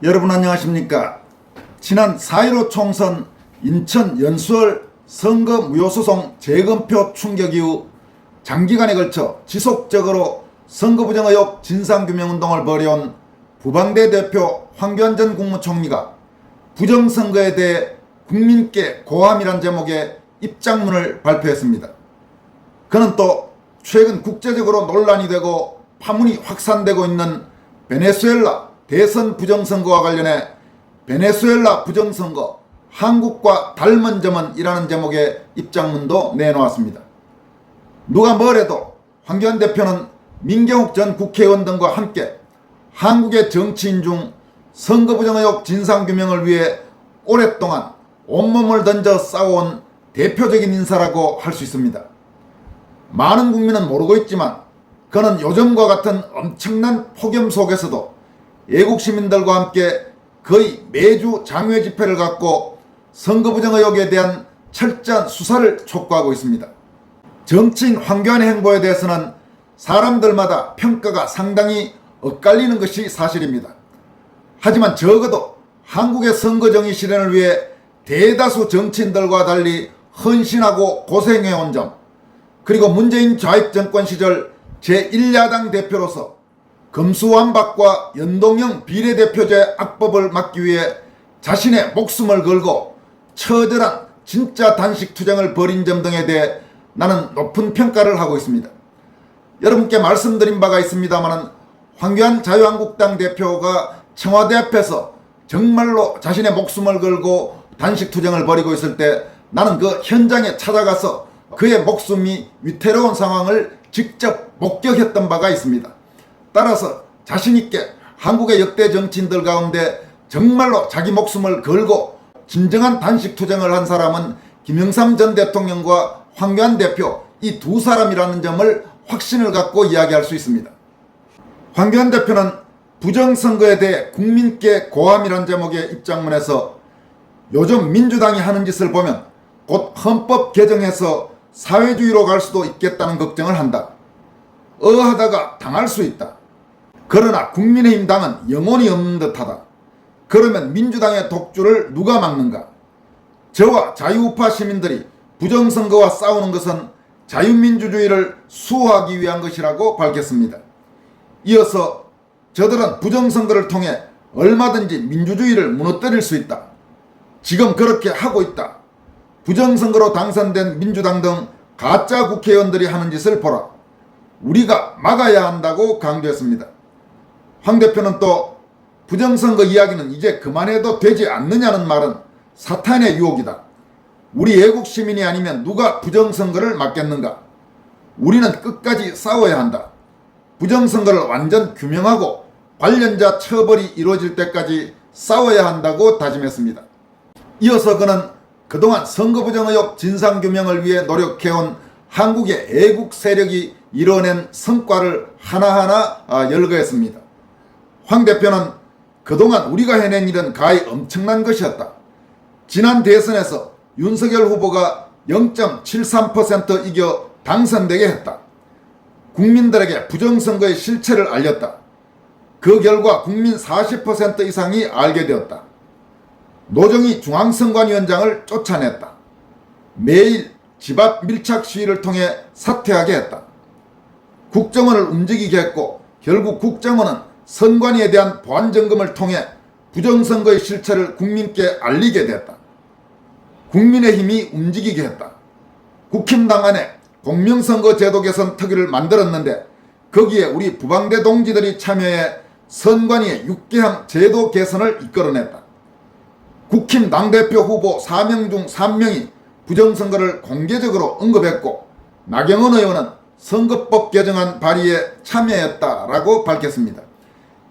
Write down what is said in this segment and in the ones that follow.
여러분 안녕하십니까. 지난 4.15 총선 인천 연수월 선거무효소송 재검표 충격 이후 장기간에 걸쳐 지속적으로 선거부정 의혹 진상규명운동을 벌여온 부방대 대표 황교안 전 국무총리가 부정선거에 대해 국민께 고함이란 제목의 입장문을 발표했습니다. 그는 또 최근 국제적으로 논란이 되고 파문이 확산되고 있는 베네수엘라 대선 부정선거와 관련해 베네수엘라 부정선거 한국과 닮은 점은 이라는 제목의 입장문도 내놓았습니다. 누가 뭐래도 황교안 대표는 민경욱 전 국회의원 등과 함께 한국의 정치인 중 선거 부정 의혹 진상규명을 위해 오랫동안 온몸을 던져 싸워온 대표적인 인사라고 할 수 있습니다. 많은 국민은 모르고 있지만 그는 요즘과 같은 엄청난 폭염 속에서도 애국시민들과 함께 거의 매주 장외 집회를 갖고 선거 부정 의혹에 대한 철저한 수사를 촉구하고 있습니다. 정치인 황교안의 행보에 대해서는 사람들마다 평가가 상당히 엇갈리는 것이 사실입니다. 하지만 적어도 한국의 선거정의 실현을 위해 대다수 정치인들과 달리 헌신하고 고생해온 점, 그리고 문재인 좌익정권 시절 제1야당 대표로서 검수완박과 연동형 비례대표제 악법을 막기 위해 자신의 목숨을 걸고 처절한 진짜 단식 투쟁을 벌인 점 등에 대해 나는 높은 평가를 하고 있습니다. 여러분께 말씀드린 바가 있습니다만 황교안 자유한국당 대표가 청와대 앞에서 정말로 자신의 목숨을 걸고 단식 투쟁을 벌이고 있을 때 나는 그 현장에 찾아가서 그의 목숨이 위태로운 상황을 직접 목격했던 바가 있습니다. 따라서 자신있게 한국의 역대 정치인들 가운데 정말로 자기 목숨을 걸고 진정한 단식 투쟁을 한 사람은 김영삼 전 대통령과 황교안 대표 이 두 사람이라는 점을 확신을 갖고 이야기할 수 있습니다. 황교안 대표는 부정선거에 대해 국민께 고함이란 제목의 입장문에서 요즘 민주당이 하는 짓을 보면 곧 헌법 개정해서 사회주의로 갈 수도 있겠다는 걱정을 한다. 하다가 당할 수 있다. 그러나 국민의힘 당은 영혼이 없는 듯하다. 그러면 민주당의 독주를 누가 막는가? 저와 자유우파 시민들이 부정선거와 싸우는 것은 자유민주주의를 수호하기 위한 것이라고 밝혔습니다. 이어서 저들은 부정선거를 통해 얼마든지 민주주의를 무너뜨릴 수 있다. 지금 그렇게 하고 있다. 부정선거로 당선된 민주당 등 가짜 국회의원들이 하는 짓을 보라. 우리가 막아야 한다고 강조했습니다. 황 대표는 또 부정선거 이야기는 이제 그만해도 되지 않느냐는 말은 사탄의 유혹이다. 우리 애국 시민이 아니면 누가 부정선거를 막겠는가? 우리는 끝까지 싸워야 한다. 부정선거를 완전 규명하고 관련자 처벌이 이루어질 때까지 싸워야 한다고 다짐했습니다. 이어서 그는 그동안 선거 부정 의혹 진상규명을 위해 노력해온 한국의 애국 세력이 이뤄낸 성과를 하나하나 열거했습니다. 황 대표는 그동안 우리가 해낸 일은 가히 엄청난 것이었다. 지난 대선에서 윤석열 후보가 0.73% 이겨 당선되게 했다. 국민들에게 부정선거의 실체를 알렸다. 그 결과 국민 40% 이상이 알게 되었다. 노정희 중앙선관위원장을 쫓아냈다. 매일 집 앞 밀착 시위를 통해 사퇴하게 했다. 국정원을 움직이게 했고 결국 국정원은 선관위에 대한 보안점검을 통해 부정선거의 실체를 국민께 알리게 됐다. 국민의힘이 움직이게 했다. 국힘당 안에 공명선거 제도 개선 특위를 만들었는데 거기에 우리 부방대 동지들이 참여해 선관위의 6개항 제도 개선을 이끌어냈다. 국힘 당대표 후보 4명 중 3명이 부정선거를 공개적으로 언급했고 나경원 의원은 선거법 개정안 발의에 참여했다라고 밝혔습니다.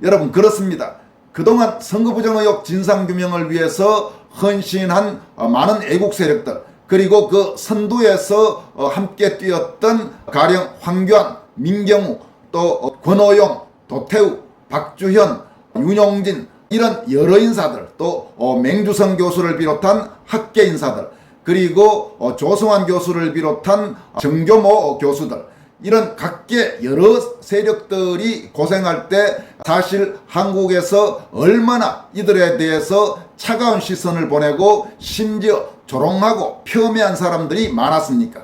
여러분 그렇습니다. 그동안 선거 부정 의혹 진상규명을 위해서 헌신한 많은 애국 세력들 그리고 그 선두에서 함께 뛰었던 가령 황교안, 민경욱, 또 권오용, 도태우, 박주현, 윤용진 이런 여러 인사들 또 맹주성 교수를 비롯한 학계 인사들 그리고 조성환 교수를 비롯한 정교모 교수들 이런 각계 여러 세력들이 고생할 때 사실 한국에서 얼마나 이들에 대해서 차가운 시선을 보내고 심지어 조롱하고 폄훼한 사람들이 많았습니까?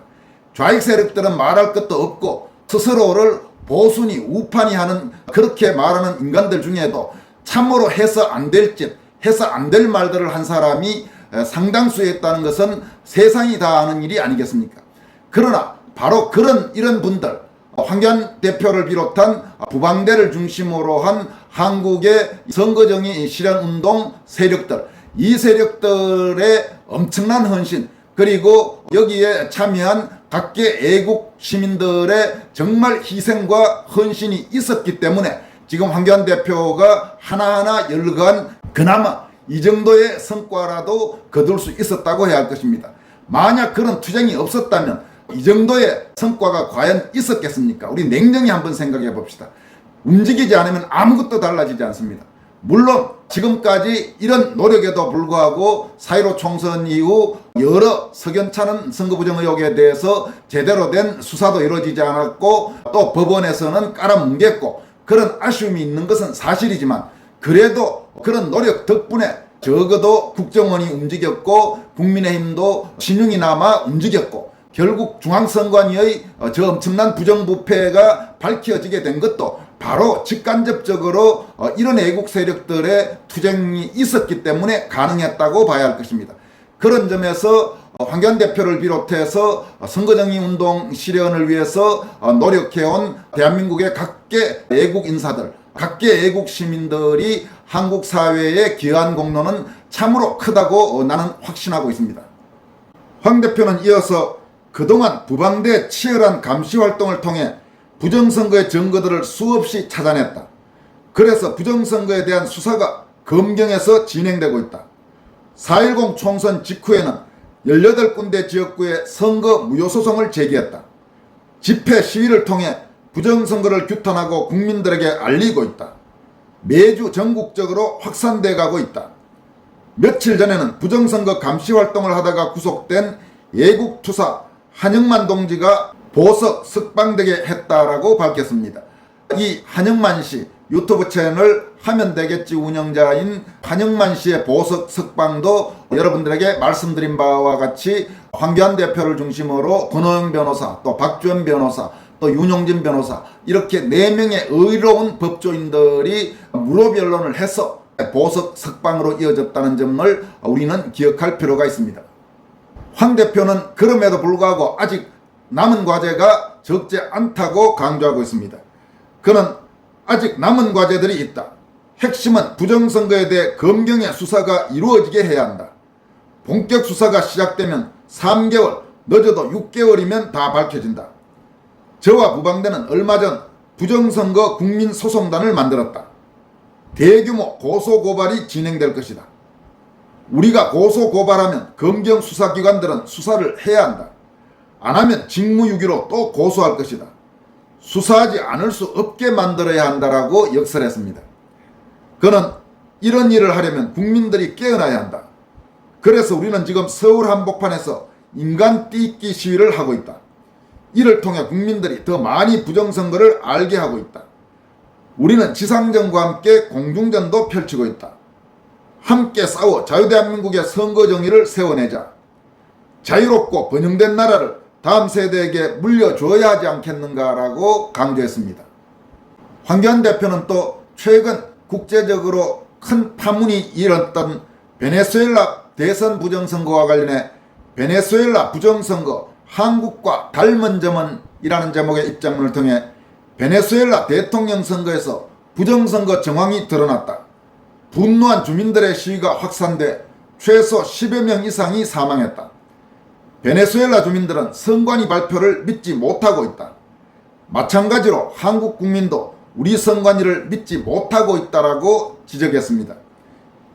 좌익 세력들은 말할 것도 없고 스스로를 보수니 우파니 하는 그렇게 말하는 인간들 중에도 참으로 해서 안 될 짓, 해서 안 될 말들을 한 사람이 상당수에 있다는 것은 세상이 다 아는 일이 아니겠습니까? 그러나 바로 이런 분들, 황교안 대표를 비롯한 부방대를 중심으로 한 한국의 선거정의 실현운동 세력들, 이 세력들의 엄청난 헌신, 그리고 여기에 참여한 각계 애국 시민들의 정말 희생과 헌신이 있었기 때문에 지금 황교안 대표가 하나하나 열거한 그나마 이 정도의 성과라도 거둘 수 있었다고 해야 할 것입니다. 만약 그런 투쟁이 없었다면 이 정도의 성과가 과연 있었겠습니까? 우리 냉정히 한번 생각해 봅시다. 움직이지 않으면 아무것도 달라지지 않습니다. 물론 지금까지 이런 노력에도 불구하고 4.15 총선 이후 여러 석연찮은 선거부정 의혹에 대해서 제대로 된 수사도 이루어지지 않았고 또 법원에서는 깔아뭉갰고 그런 아쉬움이 있는 것은 사실이지만 그래도 그런 노력 덕분에 적어도 국정원이 움직였고 국민의힘도 신용이 남아 움직였고 결국 중앙선관위의 저 엄청난 부정부패가 밝혀지게 된 것도 바로 직간접적으로 이런 애국 세력들의 투쟁이 있었기 때문에 가능했다고 봐야 할 것입니다. 그런 점에서 황교안 대표를 비롯해서 선거정의운동 실현을 위해서 노력해온 대한민국의 각계 애국 인사들, 각계 애국 시민들이 한국 사회에 기여한 공로는 참으로 크다고 나는 확신하고 있습니다. 황 대표는 이어서 그동안 부방대 치열한 감시 활동을 통해 부정선거의 증거들을 수없이 찾아냈다. 그래서 부정선거에 대한 수사가 검경에서 진행되고 있다. 4.10 총선 직후에는 18군데 지역구에 선거 무효소송을 제기했다. 집회 시위를 통해 부정선거를 규탄하고 국민들에게 알리고 있다. 매주 전국적으로 확산돼 가고 있다. 며칠 전에는 부정선거 감시 활동을 하다가 구속된 예국투사 한영만 동지가 보석 석방되게 했다라고 밝혔습니다. 이 한영만 씨 유튜브 채널 하면 되겠지 운영자인 한영만 씨의 보석 석방도 여러분들에게 말씀드린 바와 같이 황교안 대표를 중심으로 권오영 변호사, 또 박주현 변호사, 또 윤용진 변호사 이렇게 4명의 의로운 법조인들이 무료 변론을 해서 보석 석방으로 이어졌다는 점을 우리는 기억할 필요가 있습니다. 황 대표는 그럼에도 불구하고 아직 남은 과제가 적지 않다고 강조하고 있습니다. 그는 아직 남은 과제들이 있다. 핵심은 부정선거에 대해 검경의 수사가 이루어지게 해야 한다. 본격 수사가 시작되면 3개월, 늦어도 6개월이면 다 밝혀진다. 저와 부방대는 얼마 전 부정선거 국민소송단을 만들었다. 대규모 고소고발이 진행될 것이다. 우리가 고소고발하면 검경 수사기관들은 수사를 해야 한다. 안 하면 직무유기로 또 고소할 것이다. 수사하지 않을 수 없게 만들어야 한다라고 역설했습니다. 그는 이런 일을 하려면 국민들이 깨어나야 한다. 그래서 우리는 지금 서울 한복판에서 인간 띠기 시위를 하고 있다. 이를 통해 국민들이 더 많이 부정선거를 알게 하고 있다. 우리는 지상전과 함께 공중전도 펼치고 있다. 함께 싸워 자유대한민국의 선거정의를 세워내자. 자유롭고 번영된 나라를 다음 세대에게 물려줘야 하지 않겠는가라고 강조했습니다. 황교안 대표는 또 최근 국제적으로 큰 파문이 일었던 베네수엘라 대선 부정선거와 관련해 베네수엘라 부정선거 한국과 닮은 점은 이라는 제목의 입장문을 통해 베네수엘라 대통령 선거에서 부정선거 정황이 드러났다. 분노한 주민들의 시위가 확산돼 최소 10여 명 이상이 사망했다. 베네수엘라 주민들은 선관위 발표를 믿지 못하고 있다. 마찬가지로 한국 국민도 우리 선관위를 믿지 못하고 있다라고 지적했습니다.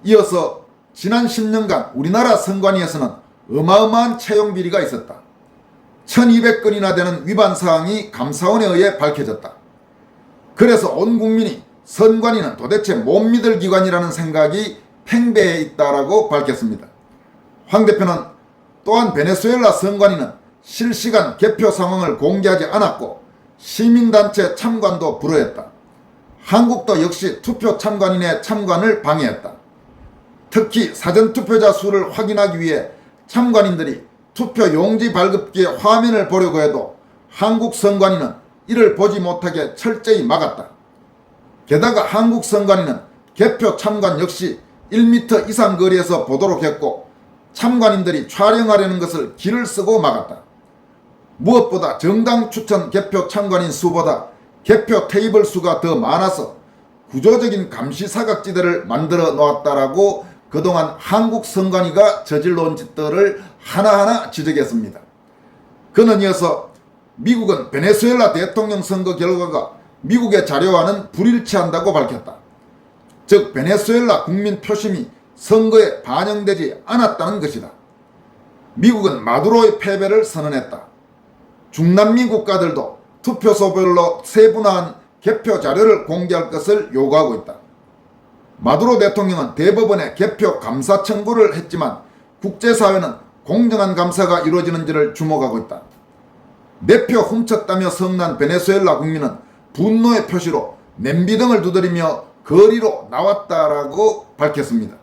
이어서 지난 10년간 우리나라 선관위에서는 어마어마한 채용 비리가 있었다. 1200건이나 되는 위반 사항이 감사원에 의해 밝혀졌다. 그래서 온 국민이 선관위는 도대체 못 믿을 기관이라는 생각이 팽배해 있다라고 밝혔습니다. 황 대표는 또한 베네수엘라 선관위는 실시간 개표 상황을 공개하지 않았고 시민단체 참관도 불허했다. 한국도 역시 투표 참관인의 참관을 방해했다. 특히 사전투표자 수를 확인하기 위해 참관인들이 투표 용지 발급기의 화면을 보려고 해도 한국 선관위는 이를 보지 못하게 철저히 막았다. 게다가 한국 선관위는 개표 참관 역시 1m 이상 거리에서 보도록 했고 참관인들이 촬영하려는 것을 길을 쓰고 막았다. 무엇보다 정당 추천 개표 참관인 수보다 개표 테이블 수가 더 많아서 구조적인 감시 사각지대를 만들어 놓았다라고 그동안 한국 선관위가 저질러온 짓들을 하나하나 지적했습니다. 그는 이어서 미국은 베네수엘라 대통령 선거 결과가 미국의 자료와는 불일치한다고 밝혔다. 즉 베네수엘라 국민 표심이 선거에 반영되지 않았다는 것이다. 미국은 마두로의 패배를 선언했다. 중남미 국가들도 투표소별로 세분화한 개표 자료를 공개할 것을 요구하고 있다. 마두로 대통령은 대법원에 개표 감사 청구를 했지만 국제사회는 공정한 감사가 이루어지는지를 주목하고 있다. 내 표 훔쳤다며 성난 베네수엘라 국민은 분노의 표시로 냄비 등을 두드리며 거리로 나왔다라고 밝혔습니다.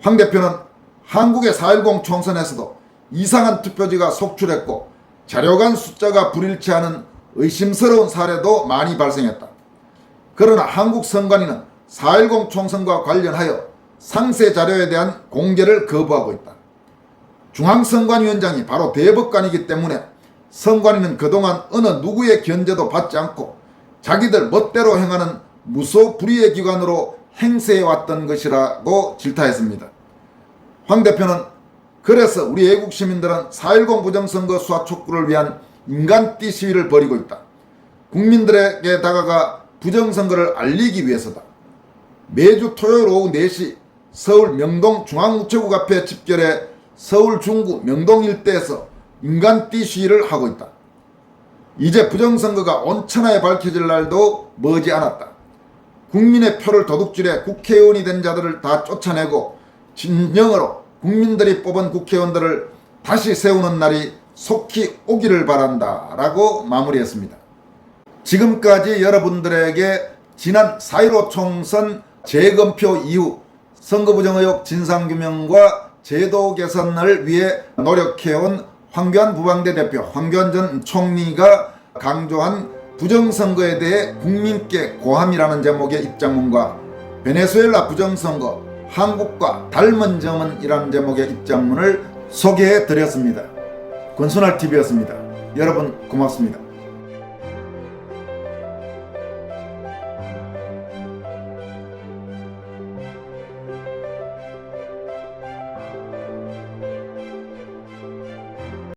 황 대표는 한국의 4.10 총선에서도 이상한 투표지가 속출했고 자료관 숫자가 불일치하는 의심스러운 사례도 많이 발생했다. 그러나 한국 선관위는 4.10 총선과 관련하여 상세 자료에 대한 공개를 거부하고 있다. 중앙선관위원장이 바로 대법관이기 때문에 선관위는 그동안 어느 누구의 견제도 받지 않고 자기들 멋대로 행하는 무소불위의 기관으로 행세해왔던 것이라고 질타했습니다. 황 대표는 그래서 우리 애국 시민들은 4.10 부정선거 수사 촉구를 위한 인간띠 시위를 벌이고 있다. 국민들에게 다가가 부정선거를 알리기 위해서다. 매주 토요일 오후 4시 서울 명동 중앙우체국 앞에 집결해 서울 중구 명동 일대에서 인간띠 시위를 하고 있다. 이제 부정선거가 온천하에 밝혀질 날도 머지 않았다. 국민의 표를 도둑질해 국회의원이 된 자들을 다 쫓아내고 진정으로 국민들이 뽑은 국회의원들을 다시 세우는 날이 속히 오기를 바란다 라고 마무리했습니다. 지금까지 여러분들에게 지난 4.15 총선 재검표 이후 선거부정 의혹 진상규명과 제도 개선을 위해 노력해온 황교안 부방대 대표, 황교안 전 총리가 강조한 부정선거에 대해 국민께 고함이라는 제목의 입장문과 베네수엘라 부정선거, 한국과 닮은 점은 이라는 제목의 입장문을 소개해 드렸습니다. 권순할TV였습니다. 여러분 고맙습니다.